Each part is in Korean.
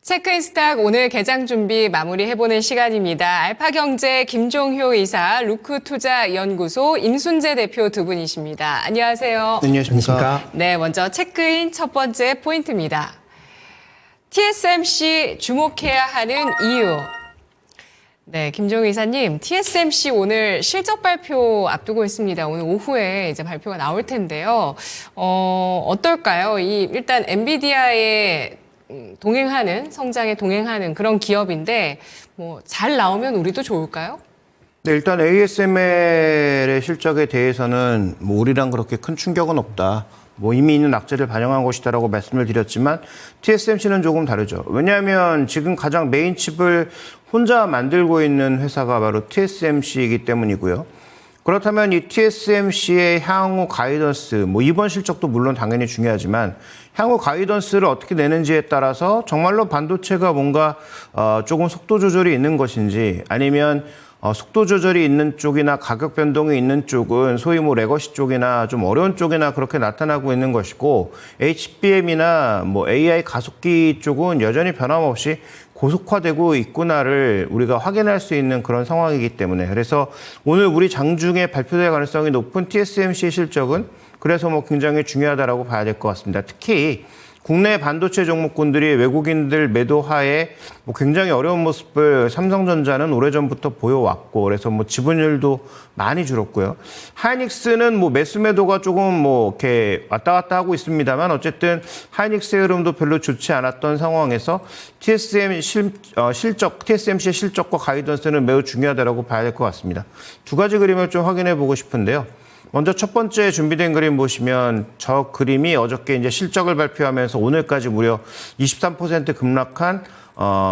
체크인 스탁 오늘 개장 준비 마무리해보는 시간입니다. 알파경제 김종효 이사, 루크투자연구소 임순재 대표 두 분이십니다. 안녕하세요. 안녕하십니까. 네, 먼저 체크인 첫 번째 포인트입니다. TSMC 주목해야 하는 이유. 네, 김종효 이사님, TSMC 오늘 실적 발표 앞두고 있습니다. 오늘 오후에 이제 발표가 나올 텐데요. 어떨까요? 일단 엔비디아의 성장에 동행하는 그런 기업인데, 잘 나오면 우리도 좋을까요? 네, 일단 ASML의 실적에 대해서는 우리랑 그렇게 큰 충격은 없다. 이미 있는 악재를 반영한 것이다라고 말씀을 드렸지만 TSMC는 조금 다르죠. 왜냐하면 지금 가장 메인 칩을 혼자 만들고 있는 회사가 바로 TSMC이기 때문이고요. 그렇다면 이 TSMC의 향후 가이던스, 이번 실적도 물론 당연히 중요하지만 향후 가이던스를 어떻게 내는지에 따라서 정말로 반도체가 뭔가 조금 속도 조절이 있는 것인지 아니면 속도 조절이 있는 쪽이나 가격 변동이 있는 쪽은 소위 레거시 쪽이나 좀 어려운 쪽이나 그렇게 나타나고 있는 것이고 HBM이나 AI 가속기 쪽은 여전히 변함없이 고속화되고 있구나를 우리가 확인할 수 있는 그런 상황이기 때문에 그래서 오늘 우리 장중에 발표될 가능성이 높은 TSMC의 실적은 그래서 굉장히 중요하다라고 봐야 될 것 같습니다. 특히 국내 반도체 종목군들이 외국인들 매도하에 굉장히 어려운 모습을 삼성전자는 오래전부터 보여왔고 그래서 지분율도 많이 줄었고요. 하이닉스는 매수 매도가 조금 이렇게 왔다 갔다 하고 있습니다만 어쨌든 하이닉스의 흐름도 별로 좋지 않았던 상황에서 TSMC의 실적과 가이던스는 매우 중요하다고 봐야 될 것 같습니다. 두 가지 그림을 좀 확인해 보고 싶은데요. 먼저 첫 번째 준비된 그림 보시면 저 그림이 어저께 이제 실적을 발표하면서 오늘까지 무려 23% 급락한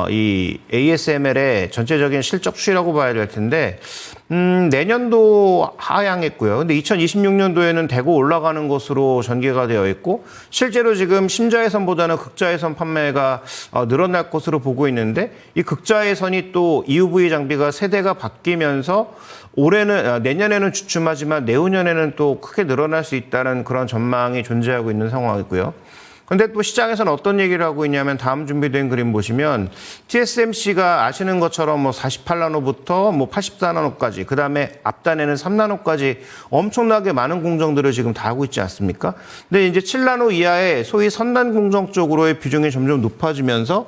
이 ASML의 전체적인 실적 추이라고 봐야 될 텐데 내년도 하향했고요. 근데 2026년도에는 대고 올라가는 것으로 전개가 되어 있고 실제로 지금 심자외선보다는 극자외선 판매가 늘어날 것으로 보고 있는데 이 극자외선이 또 EUV 장비가 세대가 바뀌면서 내년에는 주춤하지만 내후년에는 또 크게 늘어날 수 있다는 그런 전망이 존재하고 있는 상황이고요. 근데 또 시장에서는 어떤 얘기를 하고 있냐면 다음 준비된 그림 보시면 TSMC가 아시는 것처럼 48나노부터 84나노까지 그다음에 앞단에는 3나노까지 엄청나게 많은 공정들을 지금 다 하고 있지 않습니까? 근데 이제 7나노 이하의 소위 선단 공정 쪽으로의 비중이 점점 높아지면서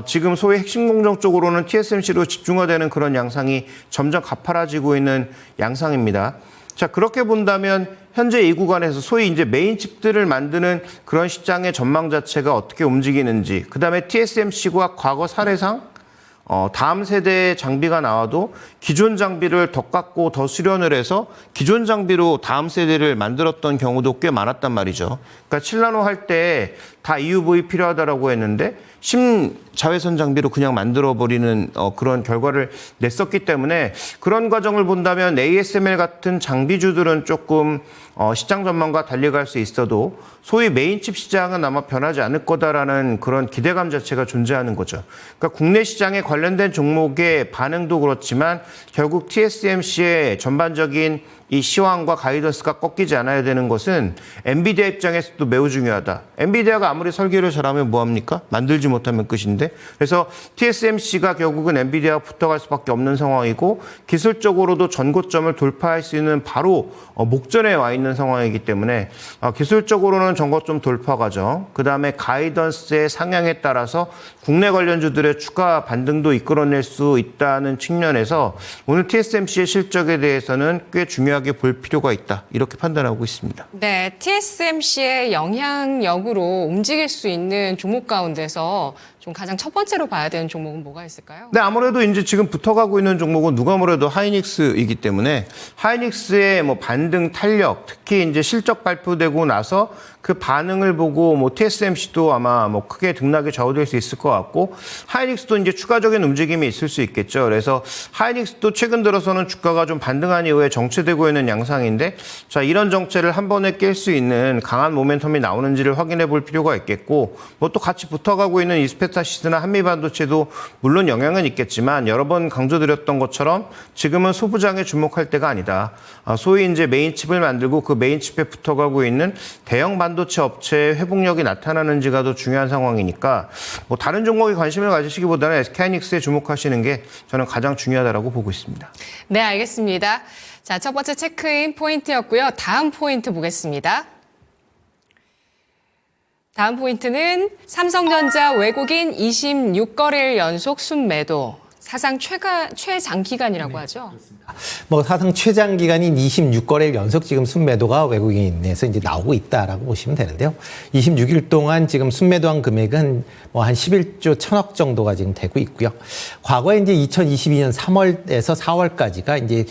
지금 소위 핵심 공정 쪽으로는 TSMC로 집중화되는 그런 양상이 점점 가파라지고 있는 양상입니다. 자, 그렇게 본다면 현재 이 구간에서 소위 이제 메인 칩들을 만드는 그런 시장의 전망 자체가 어떻게 움직이는지, 그 다음에 TSMC가 과거 사례상 다음 세대의 장비가 나와도 기존 장비를 더 깎고 더 수련을 해서 기존 장비로 다음 세대를 만들었던 경우도 꽤 많았단 말이죠. 그러니까 7나노 할 때 다 EUV 필요하다라고 했는데 심자외선 장비로 그냥 만들어버리는 그런 결과를 냈었기 때문에 그런 과정을 본다면 ASML 같은 장비주들은 조금 시장 전망과 달리 갈 수 있어도 소위 메인칩 시장은 아마 변하지 않을 거다라는 그런 기대감 자체가 존재하는 거죠. 그러니까 국내 시장에 관련된 종목의 반응도 그렇지만 결국 TSMC의 전반적인 이 시황과 가이던스가 꺾이지 않아야 되는 것은 엔비디아 입장에서도 매우 중요하다. 엔비디아가 아무리 설계를 잘하면 뭐합니까? 만들지 못하면 끝인데. 그래서 TSMC가 결국은 엔비디아와 붙어갈 수밖에 없는 상황이고 기술적으로도 전고점을 돌파할 수 있는 바로 목전에 와 있는 상황이기 때문에 기술적으로는 전고점 돌파 과정, 그다음에 가이던스의 상향에 따라서 국내 관련주들의 추가 반등도 이끌어낼 수 있다는 측면에서 오늘 TSMC의 실적에 대해서는 꽤 중요하게 볼 필요가 있다. 이렇게 판단하고 있습니다. 네, TSMC의 영향력으로 움직일 수 있는 종목 가운데서 좀 가장 첫 번째로 봐야 되는 종목은 뭐가 있을까요? 네, 아무래도 이제 지금 붙어가고 있는 종목은 누가 뭐래도 하이닉스이기 때문에 하이닉스의 반등 탄력, 특히 이제 실적 발표되고 나서 그 반응을 보고 TSMC도 아마 크게 등락에 좌우될 수 있을 것 같고 하이닉스도 이제 추가적인 움직임이 있을 수 있겠죠. 그래서 하이닉스도 최근 들어서는 주가가 좀 반등한 이후에 정체되고 있는 양상인데 자, 이런 정체를 한 번에 깰 수 있는 강한 모멘텀이 나오는지를 확인해 볼 필요가 있겠고 또 같이 붙어가고 있는 이스페타시스나 한미반도체도 물론 영향은 있겠지만 여러 번 강조드렸던 것처럼 지금은 소부장에 주목할 때가 아니다. 소위 이제 메인칩을 만들고 그 메인칩에 붙어가고 있는 대형 반도체 업체의 회복력이 나타나는지가 더 중요한 상황이니까 뭐 다른 종목에 관심을 가지시기보다는 SK하이닉스에 주목하시는 게 저는 가장 중요하다고 보고 있습니다. 네, 알겠습니다. 자, 첫 번째 체크인 포인트였고요. 다음 포인트 보겠습니다. 다음 포인트는 삼성전자 외국인 26거래일 연속 순매도. 사상 최장기간이라고 하죠. 뭐 사상 최장기간인 26거래일 연속 지금 순매도가 외국인에서 이제 나오고 있다라고 보시면 되는데요. 26일 동안 지금 순매도한 금액은 뭐 한 11조 1천억 정도가 지금 되고 있고요. 과거에 이제 2022년 3월에서 4월까지가 이제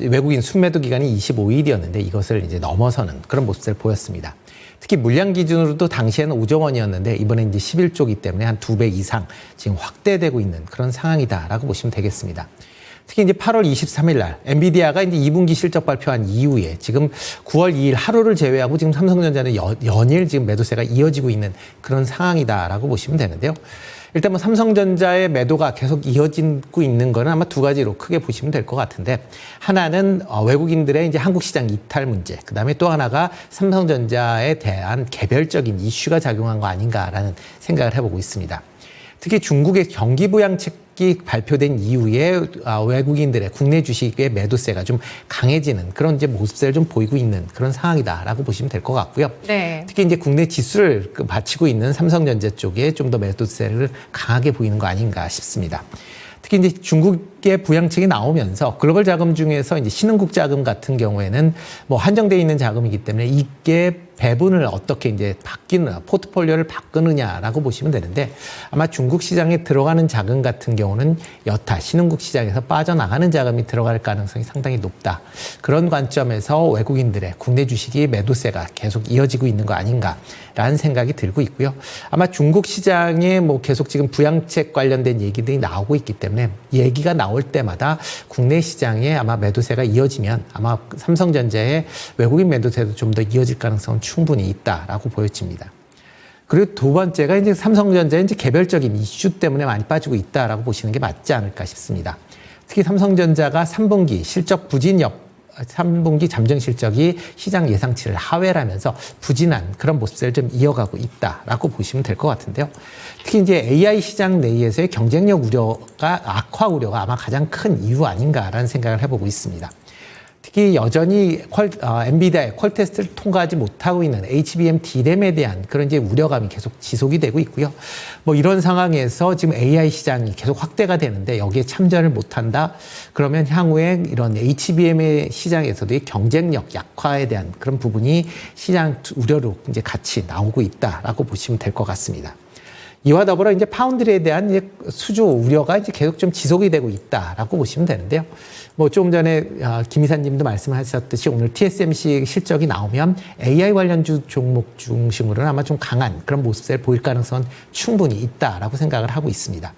외국인 순매도 기간이 25일이었는데 이것을 이제 넘어서는 그런 모습을 보였습니다. 특히 물량 기준으로도 당시에는 5조 원이었는데 이번에 이제 11조기 때문에 한 2배 이상 지금 확대되고 있는 그런 상황이다라고 보시면 되겠습니다. 특히 이제 8월 23일 날 엔비디아가 이제 2분기 실적 발표한 이후에 지금 9월 2일 하루를 제외하고 지금 삼성전자는 연일 지금 매도세가 이어지고 있는 그런 상황이다라고 보시면 되는데요. 일단 뭐 삼성전자의 매도가 계속 이어지고 있는 거는 아마 두 가지로 크게 보시면 될 것 같은데 하나는 외국인들의 이제 한국 시장 이탈 문제, 그다음에 또 하나가 삼성전자에 대한 개별적인 이슈가 작용한 거 아닌가라는 생각을 해보고 있습니다. 특히 중국의 경기 부양책이 발표된 이후에 외국인들의 국내 주식의 매도세가 좀 강해지는 그런 이제 모습을 좀 보이고 있는 그런 상황이다라고 보시면 될 것 같고요. 네. 특히 이제 국내 지수를 바치고 있는 삼성전자 쪽에 좀 더 매도세를 강하게 보이는 거 아닌가 싶습니다. 특히 이제 중국의 부양책이 나오면서 글로벌 자금 중에서 이제 신흥국 자금 같은 경우에는 뭐 한정되어 있는 자금이기 때문에 이게 배분을 어떻게 이제 포트폴리오를 바꾸느냐라고 보시면 되는데 아마 중국 시장에 들어가는 자금 같은 경우는 여타 신흥국 시장에서 빠져나가는 자금이 들어갈 가능성이 상당히 높다. 그런 관점에서 외국인들의 국내 주식이 매도세가 계속 이어지고 있는 거 아닌가라는 생각이 들고 있고요. 아마 중국 시장에 뭐 계속 지금 부양책 관련된 얘기들이 나오고 있기 때문에 얘기가 나올 때마다 국내 시장에 아마 매도세가 이어지면 아마 삼성전자의 외국인 매도세도 좀 더 이어질 가능성은 충분히 있다라고 보여집니다. 그리고 두 번째가 이제 삼성전자의 이제 개별적인 이슈 때문에 많이 빠지고 있다라고 보시는 게 맞지 않을까 싶습니다. 특히 삼성전자가 3분기 실적 부진 3분기 잠정 실적이 시장 예상치를 하회하면서 부진한 그런 모습을 좀 이어가고 있다라고 보시면 될 것 같은데요. 특히 이제 AI 시장 내에서의 경쟁력 우려가 악화 우려가 아마 가장 큰 이유 아닌가라는 생각을 해보고 있습니다. 특히 여전히 엔비디아의 퀄 테스트를 통과하지 못하고 있는 HBM D램에 대한 그런 이제 우려감이 계속 지속이 되고 있고요. 뭐 이런 상황에서 지금 AI 시장이 계속 확대가 되는데 여기에 참전을 못한다. 그러면 향후에 이런 HBM의 시장에서도 경쟁력 약화에 대한 그런 부분이 시장 우려로 이제 같이 나오고 있다라고 보시면 될 것 같습니다. 이와 더불어 이제 파운드리에 대한 이제 수주 우려가 이제 계속 좀 지속이 되고 있다라고 보시면 되는데요. 뭐 좀 전에 김 이사님도 말씀하셨듯이 오늘 TSMC 실적이 나오면 AI 관련주 종목 중심으로는 아마 좀 강한 그런 모습을 보일 가능성은 충분히 있다라고 생각을 하고 있습니다.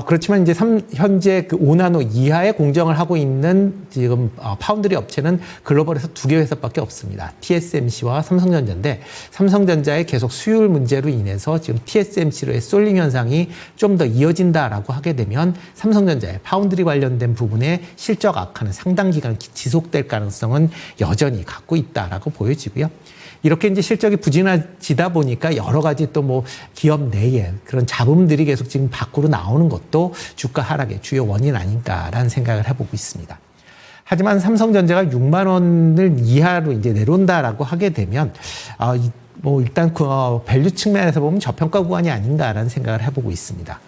그렇지만 이제 현재 그 5나노 이하의 공정을 하고 있는 지금 파운드리 업체는 글로벌에서 2개 회사밖에 없습니다. TSMC와 삼성전자인데 삼성전자의 계속 수율 문제로 인해서 지금 TSMC로의 쏠림 현상이 좀 더 이어진다라고 하게 되면 삼성전자의 파운드리 관련된 부분에 실적 악화는 상당 기간 지속될 가능성은 여전히 갖고 있다라고 보여지고요. 이렇게 이제 실적이 부진해지다 보니까 여러 가지 또 뭐 기업 내에 그런 잡음들이 계속 지금 밖으로 나오는 것도 주가 하락의 주요 원인 아닌가라는 생각을 해보고 있습니다. 하지만 삼성전자가 6만 원을 이하로 이제 내려온다라고 하게 되면 뭐 일단 밸류 측면에서 보면 저평가 구간이 아닌가라는 생각을 해보고 있습니다.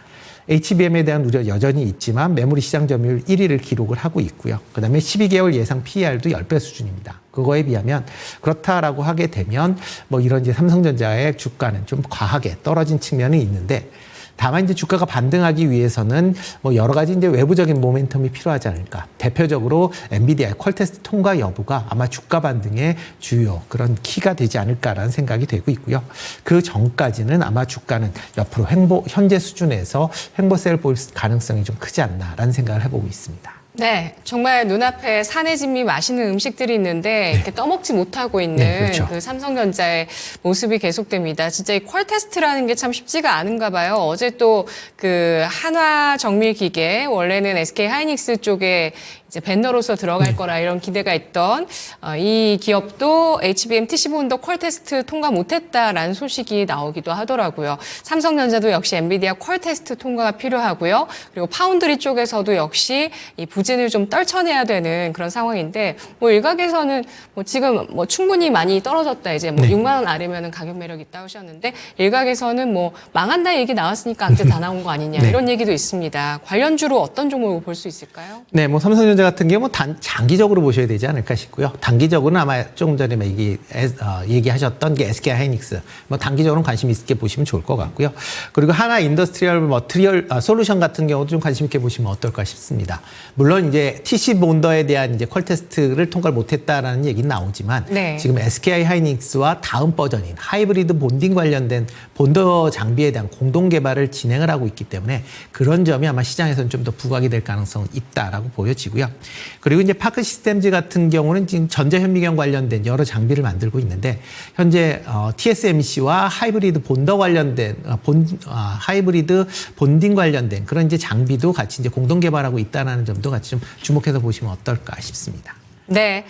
HBM에 대한 우려 여전히 있지만 메모리 시장 점유율 1위를 기록을 하고 있고요. 그다음에 12개월 예상 PER도 10배 수준입니다. 그거에 비하면 그렇다라고 하게 되면 뭐 이런 이제 삼성전자의 주가는 좀 과하게 떨어진 측면이 있는데 다만 이제 주가가 반등하기 위해서는 뭐 여러 가지 이제 외부적인 모멘텀이 필요하지 않을까. 대표적으로 엔비디아의 퀄 테스트 통과 여부가 아마 주가 반등의 주요 그런 키가 되지 않을까라는 생각이 되고 있고요. 그 전까지는 아마 주가는 옆으로 현재 수준에서 횡보세를 보일 가능성이 좀 크지 않나라는 생각을 해보고 있습니다. 네, 정말 눈앞에 산의 진미 맛있는 음식들이 있는데 이렇게 떠먹지 못하고 있는 그렇죠. 그 삼성전자의 모습이 계속됩니다. 진짜 이 퀄 테스트라는 게 참 쉽지가 않은가 봐요. 어제 또 그 한화 정밀 기계 원래는 SK 하이닉스 쪽에 이제 벤더로서 들어갈 거라 이런 기대가 있던 이 기업도 HBM TC400 퀄 테스트 통과 못했다라는 소식이 나오기도 하더라고요. 삼성전자도 역시 엔비디아 퀄 테스트 통과가 필요하고요. 그리고 파운드리 쪽에서도 역시 이 부진을 좀 떨쳐내야 되는 그런 상황인데 뭐 일각에서는 뭐 지금 뭐 충분히 많이 떨어졌다 이제 뭐 6만 원 아래면은 가격 매력 있다 하셨는데 일각에서는 뭐 망한다 얘기 나왔으니까 악재 다 나온 거 아니냐 이런 얘기도 있습니다. 관련주로 어떤 종목을 볼 수 있을까요? 네, 뭐 삼성전자 같은 경우 장기적으로 보셔야 되지 않을까 싶고요. 단기적으로는 아마 조금 전에 얘기하셨던 게 SK 하이닉스, 뭐 단기적으로는 관심 있게 보시면 좋을 것 같고요. 그리고 하나 인더스트리얼 머티리얼 솔루션 같은 경우도 좀 관심 있게 보시면 어떨까 싶습니다. 물론 이제 TC 본더에 대한 이제 퀄 테스트를 통과를 못했다라는 얘기는 나오지만 네. 지금 SK 하이닉스와 다음 버전인 하이브리드 본딩 관련된 본더 장비에 대한 공동 개발을 진행을 하고 있기 때문에 그런 점이 아마 시장에서는 좀 더 부각이 될 가능성은 있다라고 보여지고요. 그리고 이제 파크 시스템즈 같은 경우는 지금 전자현미경 관련된 여러 장비를 만들고 있는데 현재 TSMC와 하이브리드 본더 관련된 하이브리드 본딩 관련된 그런 이제 장비도 같이 이제 공동 개발하고 있다는 점도 같이 좀 주목해서 보시면 어떨까 싶습니다. 네.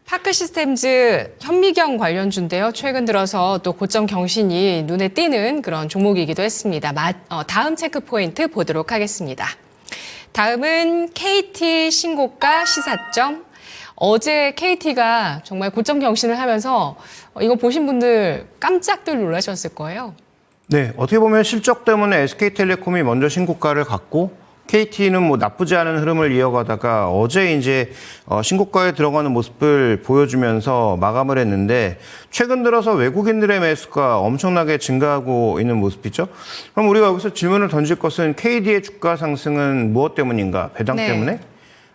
파크 시스템즈 현미경 관련주인데요. 최근 들어서 또 고점 경신이 눈에 띄는 그런 종목이기도 했습니다. 다음 체크 포인트 보도록 하겠습니다. 다음은 KT 신고가 시사점. 어제 KT가 정말 고점 경신을 하면서 이거 보신 분들 깜짝들 놀라셨을 거예요. 네, 어떻게 보면 실적 때문에 SK텔레콤이 먼저 신고가를 갖고 KT는 뭐 나쁘지 않은 흐름을 이어가다가 어제 이제 신고가에 들어가는 모습을 보여주면서 마감을 했는데 최근 들어서 외국인들의 매수가 엄청나게 증가하고 있는 모습이죠. 그럼 우리가 여기서 질문을 던질 것은 KD의 주가 상승은 무엇 때문인가? 배당 네. 때문에?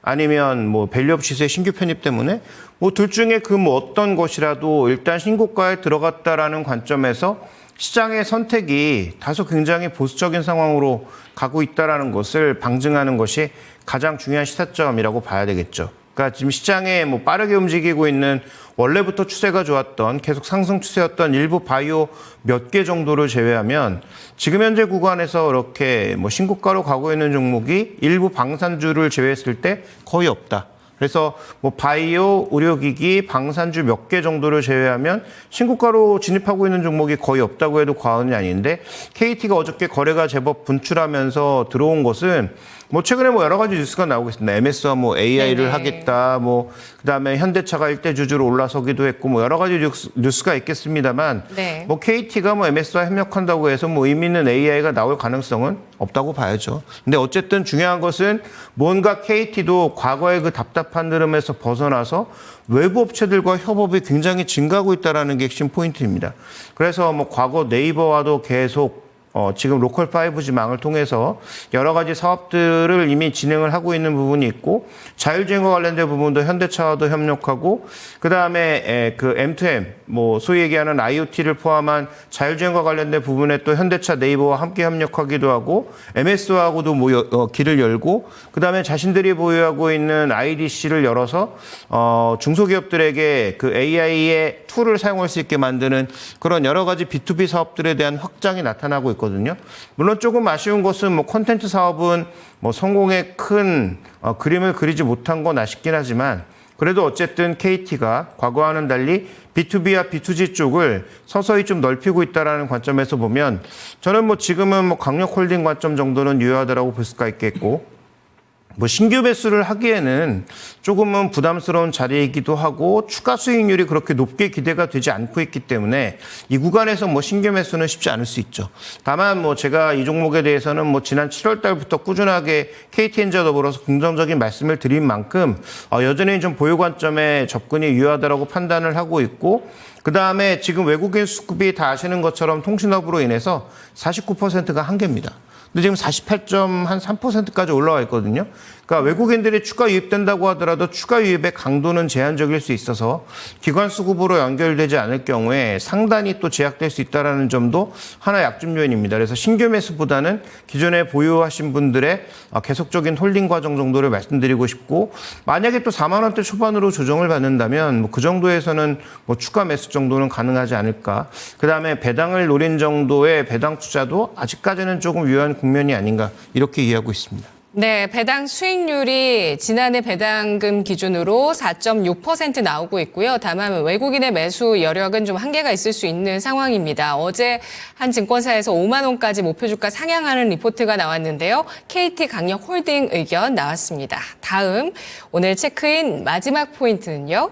아니면 뭐 밸류업 시세 신규 편입 때문에? 뭐 둘 중에 그 뭐 어떤 것이라도 일단 신고가에 들어갔다라는 관점에서 시장의 선택이 다소 굉장히 보수적인 상황으로 가고 있다는 것을 방증하는 것이 가장 중요한 시사점이라고 봐야 되겠죠. 그러니까 지금 시장에 뭐 빠르게 움직이고 있는 원래부터 추세가 좋았던 계속 상승 추세였던 일부 바이오 몇 개 정도를 제외하면 지금 현재 구간에서 이렇게 뭐 신고가로 가고 있는 종목이 일부 방산주를 제외했을 때 거의 없다. 그래서 뭐 바이오, 의료기기, 방산주 몇 개 정도를 제외하면 신고가로 진입하고 있는 종목이 거의 없다고 해도 과언이 아닌데 KT가 어저께 거래가 제법 분출하면서 들어온 것은 뭐 최근에 뭐 여러 가지 뉴스가 나오고 있습니다. MS와 뭐 AI를 네네. 하겠다, 뭐 그다음에 현대차가 일대 주주로 올라서기도 했고 뭐 여러 가지 뉴스가 있겠습니다만 네. 뭐 KT가 뭐 MS와 협력한다고 해서 뭐 의미 있는 AI가 나올 가능성은 없다고 봐야죠. 근데 어쨌든 중요한 것은 뭔가 KT도 과거의 그 답답한 흐름에서 벗어나서 외부 업체들과 협업이 굉장히 증가하고 있다는 게 핵심 포인트입니다. 그래서 뭐 과거 네이버와도 계속 지금 로컬 5G 망을 통해서 여러 가지 사업들을 이미 진행을 하고 있는 부분이 있고 자율주행과 관련된 부분도 현대차와도 협력하고 그다음에 그 M2M 뭐 소위 얘기하는 IoT를 포함한 자율주행과 관련된 부분에 또 현대차 네이버와 함께 협력하기도 하고 MS와하고도 뭐 길을 열고 그다음에 자신들이 보유하고 있는 IDC를 열어서 중소기업들에게 그 AI의 툴을 사용할 수 있게 만드는 그런 여러 가지 B2B 사업들에 대한 확장이 나타나고 있거든요. 물론 조금 아쉬운 것은 뭐 콘텐츠 사업은 뭐 성공의 큰 그림을 그리지 못한 건 아쉽긴 하지만 그래도 어쨌든 KT가 과거와는 달리 B2B와 B2G 쪽을 서서히 좀 넓히고 있다는 관점에서 보면 저는 뭐 지금은 뭐 강력홀딩 관점 정도는 유효하다고 볼 수가 있겠고 뭐 신규 매수를 하기에는 조금은 부담스러운 자리이기도 하고 추가 수익률이 그렇게 높게 기대가 되지 않고 있기 때문에 이 구간에서 뭐 신규 매수는 쉽지 않을 수 있죠. 다만 뭐 제가 이 종목에 대해서는 뭐 지난 7월 달부터 꾸준하게 KT엔지와 더불어서 긍정적인 말씀을 드린 만큼 여전히 좀 보유 관점에 접근이 유효하다고 판단을 하고 있고 그다음에 지금 외국인 수급이 다 아시는 것처럼 통신업으로 인해서 49%가 한계입니다. 근데 지금 48.3%까지 올라와 있거든요. 그러니까 외국인들이 추가 유입된다고 하더라도 추가 유입의 강도는 제한적일 수 있어서 기관 수급으로 연결되지 않을 경우에 상단이 또 제약될 수 있다는 점도 하나의 약점 요인입니다. 그래서 신규 매수보다는 기존에 보유하신 분들의 계속적인 홀딩 과정 정도를 말씀드리고 싶고 만약에 또 4만 원대 초반으로 조정을 받는다면 뭐 그 정도에서는 뭐 추가 매수 정도는 가능하지 않을까. 그다음에 배당을 노린 정도의 배당 투자도 아직까지는 조금 유효한 국면이 아닌가 이렇게 이해하고 있습니다. 네, 배당 수익률이 지난해 배당금 기준으로 4.6% 나오고 있고요. 다만 외국인의 매수 여력은 좀 한계가 있을 수 있는 상황입니다. 어제 한 증권사에서 5만 원까지 목표 주가 상향하는 리포트가 나왔는데요. KT강력홀딩 의견 나왔습니다. 다음 오늘 체크인 마지막 포인트는요.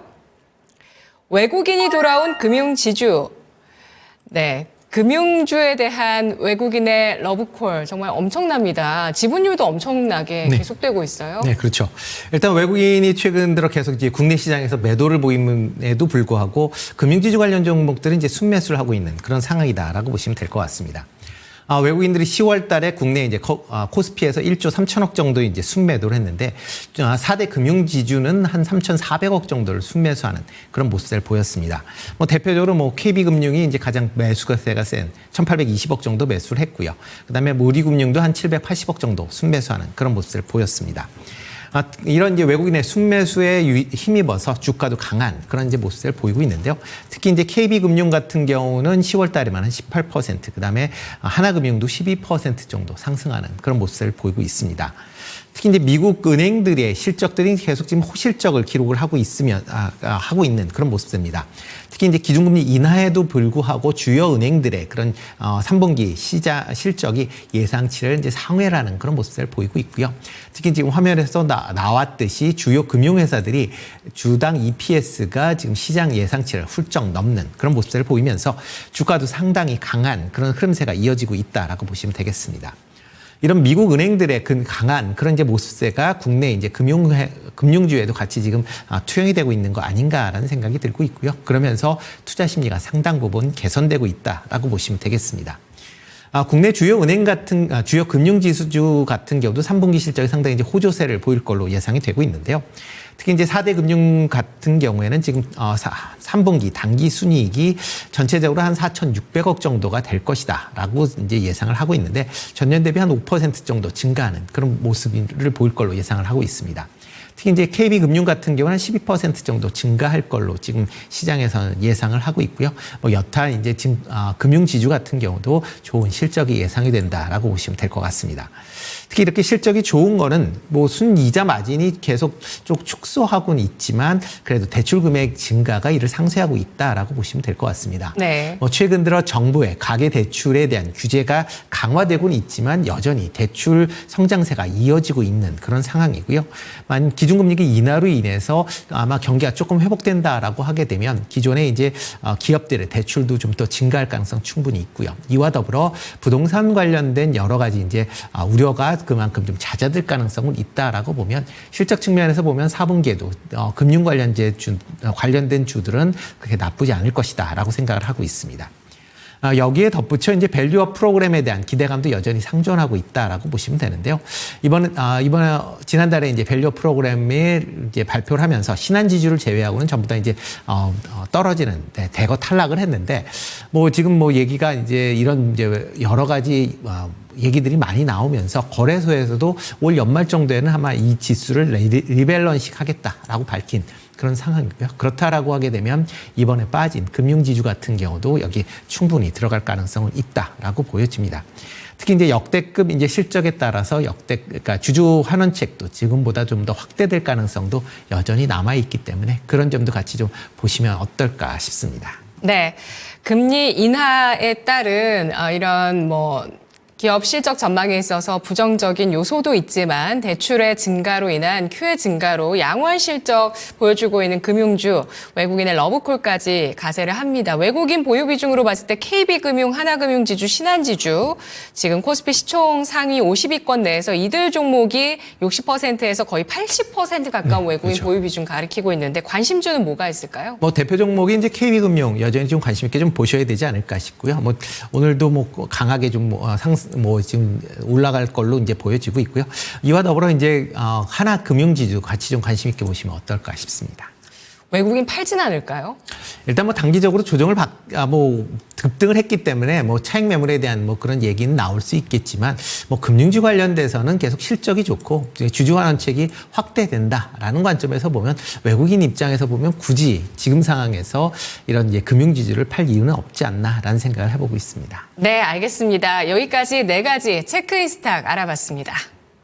외국인이 돌아온 금융지주. 네. 금융주에 대한 외국인의 러브콜 정말 엄청납니다. 지분율도 엄청나게 네. 계속되고 있어요. 네, 그렇죠. 일단 외국인이 최근 들어 계속 이제 국내 시장에서 매도를 보임에도 불구하고 금융지주 관련 종목들은 이제 순매수를 하고 있는 그런 상황이다라고 보시면 될 것 같습니다. 외국인들이 10월 달에 국내 이제 코스피에서 1조 3천억 정도 이제 순매도를 했는데 4대 금융지주는 한 3,400억 정도를 순매수하는 그런 모습을 보였습니다. 대표적으로 KB금융이 이제 가장 매수세가 센 1,820억 정도 매수를 했고요. 그다음에 모리금융도 한 780억 정도 순매수하는 그런 모습을 보였습니다. 이런 이제 외국인의 순매수에 힘입어서 주가도 강한 그런 이제 모습을 보이고 있는데요. 특히 이제 KB금융 같은 경우는 10월 달에만 한 18%, 그다음에 하나금융도 12% 정도 상승하는 그런 모습을 보이고 있습니다. 특히 이제 미국 은행들의 실적들이 계속 지금 호실적을 기록을 하고 하고 있는 그런 모습입니다. 특히 이제 기준금리 인하에도 불구하고 주요 은행들의 그런 3분기 실적이 예상치를 이제 상회라는 그런 모습을 보이고 있고요. 특히 지금 화면에서 나왔듯이 주요 금융회사들이 주당 EPS가 지금 시장 예상치를 훌쩍 넘는 그런 모습을 보이면서 주가도 상당히 강한 그런 흐름세가 이어지고 있다라고 보시면 되겠습니다. 이런 미국 은행들의 강한 그런 이제 모습세가 국내 이제 금융주에도 같이 지금 투영이 되고 있는 거 아닌가라는 생각이 들고 있고요. 그러면서 투자 심리가 상당 부분 개선되고 있다라고 보시면 되겠습니다. 국내 주요 은행 같은 주요 금융지수주 같은 경우도 3분기 실적이 상당히 이제 호조세를 보일 걸로 예상이 되고 있는데요. 특히 이제 4대 금융 같은 경우에는 지금 3분기 단기 순이익이 전체적으로 한 4,600억 정도가 될 것이다라고 이제 예상을 하고 있는데 전년 대비 한 5% 정도 증가하는 그런 모습을 보일 걸로 예상을 하고 있습니다. 특히 이제 KB금융 같은 경우는 12% 정도 증가할 걸로 지금 시장에서는 예상을 하고 있고요. 여타 이제 지금 금융지주 같은 경우도 좋은 실적이 예상이 된다라고 보시면 될 것 같습니다. 특히 이렇게 실적이 좋은 거는 순이자 마진이 계속 좀 축소하고는 있지만 그래도 대출 금액 증가가 이를 상쇄하고 있다라고 보시면 될 것 같습니다. 네. 최근 들어 정부의 가계 대출에 대한 규제가 강화되고는 있지만 여전히 대출 성장세가 이어지고 있는 그런 상황이고요. 만약 기준금리 인하로 인해서 아마 경기가 조금 회복된다라고 하게 되면 기존의 이제 기업들의 대출도 좀 더 증가할 가능성 충분히 있고요. 이와 더불어 부동산 관련된 여러 가지 이제 우려가 그만큼 좀 잦아들 가능성은 있다라고 보면 실적 측면에서 보면 4분기에도 금융 관련된 주들은 그렇게 나쁘지 않을 것이다라고 생각을 하고 있습니다. 여기에 덧붙여 이제 밸류업 프로그램에 대한 기대감도 여전히 상존하고 있다라고 보시면 되는데요. 이번에 지난달에 이제 밸류업 프로그램을 이제 발표를 하면서 신한지주를 제외하고는 전부 다 이제 떨어지는 대거 탈락을 했는데 지금 얘기가 이제 이런 이제 여러 가지 얘기들이 많이 나오면서 거래소에서도 올 연말 정도에는 아마 이 지수를 리밸런싱 하겠다라고 밝힌 그런 상황이고요. 그렇다라고 하게 되면 이번에 빠진 금융지주 같은 경우도 여기 충분히 들어갈 가능성은 있다라고 보여집니다. 특히 이제 역대급 이제 실적에 따라서 그러니까 주주 환원책도 지금보다 좀 더 확대될 가능성도 여전히 남아 있기 때문에 그런 점도 같이 좀 보시면 어떨까 싶습니다. 네. 금리 인하에 따른 이런 기업 실적 전망에 있어서 부정적인 요소도 있지만 대출의 증가로 인한 QE 증가로 양호한 실적 보여주고 있는 금융주, 외국인의 러브콜까지 가세를 합니다. 외국인 보유 비중으로 봤을 때 KB금융, 하나금융지주, 신한지주, 지금 코스피 시총 상위 50위권 내에서 이들 종목이 60%에서 거의 80% 가까운 외국인 그렇죠. 보유 비중 가리키고 있는데 관심주는 뭐가 있을까요? 대표 종목이 이제 KB금융 여전히 좀 관심 있게 좀 보셔야 되지 않을까 싶고요. 오늘도 강하게 좀 지금 올라갈 걸로 이제 보여지고 있고요. 이와 더불어 이제 하나금융지주 같이 좀 관심 있게 보시면 어떨까 싶습니다. 외국인 팔진 않을까요? 일단 단기적으로 조정을 급등을 했기 때문에 차익 매물에 대한 그런 얘기는 나올 수 있겠지만 금융주 관련돼서는 계속 실적이 좋고 주주 환원책이 확대된다라는 관점에서 보면 외국인 입장에서 보면 굳이 지금 상황에서 이런 이제 금융지주를 팔 이유는 없지 않나라는 생각을 해보고 있습니다. 네, 알겠습니다. 여기까지 4가지 체크인 스탁 알아봤습니다.